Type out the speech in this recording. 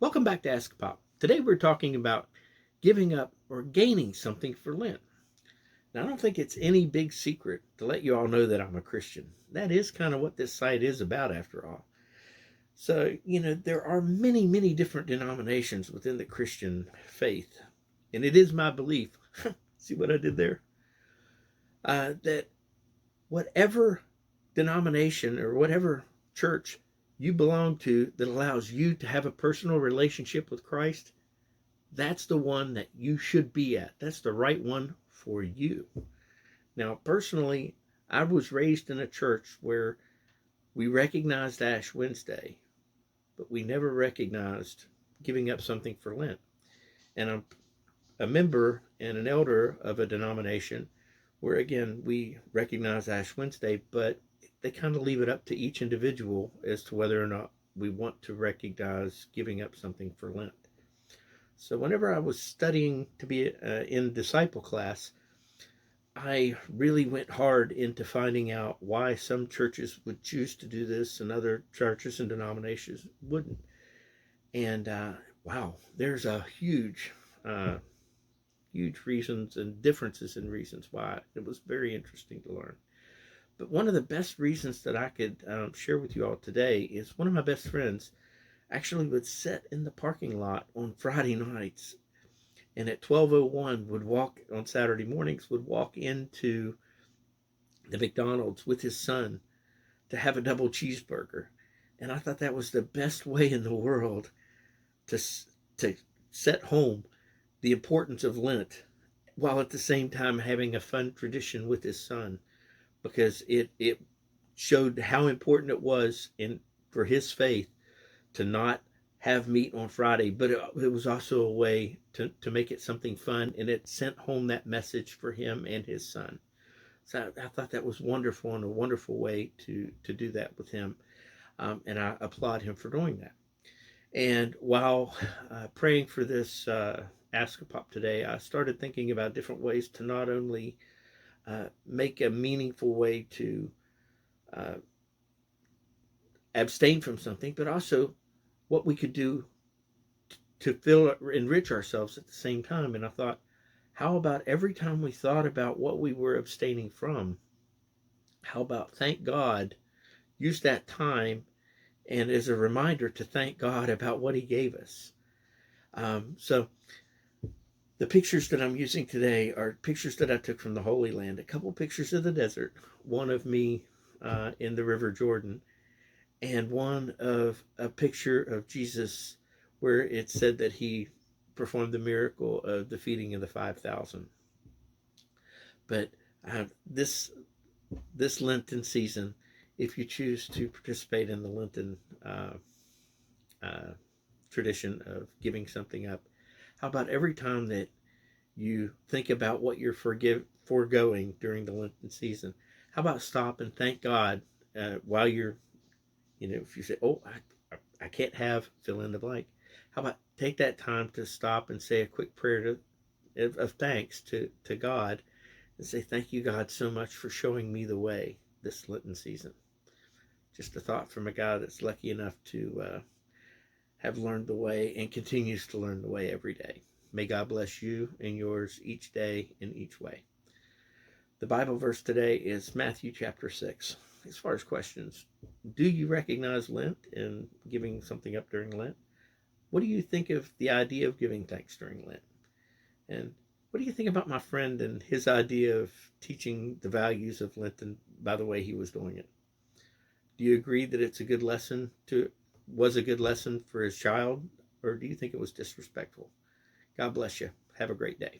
Welcome back to AskAPop. Today we're talking about giving up or gaining something for Lent. Now, I don't think it's any big secret to let you all know that I'm a Christian. That is kind of what this site is about, after all. So, there are many, many different denominations within the Christian faith. And it is my belief, see what I did there? That whatever denomination or whatever church you belong to that allows you to have a personal relationship with Christ, that's the one that you should be at. That's the right one for you. Now, personally, I was raised in a church where we recognized Ash Wednesday, but we never recognized giving up something for Lent. And I'm a member and an elder of a denomination where, again, we recognize Ash Wednesday, but they kind of leave it up to each individual as to whether or not we want to recognize giving up something for Lent. So whenever I was studying to be in disciple class, I really went hard into finding out why some churches would choose to do this and other churches and denominations wouldn't. And wow, there's a huge reasons and differences in reasons why. It was very interesting to learn. But one of the best reasons that I could share with you all today is one of my best friends actually would sit in the parking lot on Friday nights, and at 12:01 would walk on Saturday mornings, would walk into the McDonald's with his son to have a double cheeseburger. And I thought that was the best way in the world to to set home the importance of Lent, while at the same time having a fun tradition with his son, because it showed how important it was in for his faith to not have meat on Friday, but it was also a way to make it something fun, and it sent home that message for him and his son. So I thought that was wonderful and a wonderful way to do that with him, and I applaud him for doing that. And while praying for this AskAPop today, I started thinking about different ways to not only make a meaningful way to uh, abstain from something, but also what we could do to enrich ourselves at the same time. And I thought, how about every time we thought about what we were abstaining from, how about thank God, use that time and as a reminder to thank God about what He gave us. So the pictures that I'm using today are pictures that I took from the Holy Land. A couple pictures of the desert, one of me in the River Jordan, and one of a picture of Jesus where it said that He performed the miracle of the feeding of the 5,000. But this Lenten season, if you choose to participate in the Lenten uh, tradition of giving something up, how about every time that you think about what you're foregoing during the Lenten season, how about stop and thank God while you're, if you say, oh, I can't have fill in the blank, how about take that time to stop and say a quick prayer of thanks to God and say, thank you, God, so much for showing me the way this Lenten season. Just a thought from a guy that's lucky enough to have learned the way and continues to learn the way every day. May God bless you and yours each day in each way. The Bible verse today is Matthew chapter 6. As far as questions, do you recognize Lent and giving something up during Lent? What do you think of the idea of giving thanks during Lent? And what do you think about my friend and his idea of teaching the values of Lent and by the way he was doing it? Do you agree that it's a good lesson was a good lesson for his child, or do you think it was disrespectful? God bless you. Have a great day.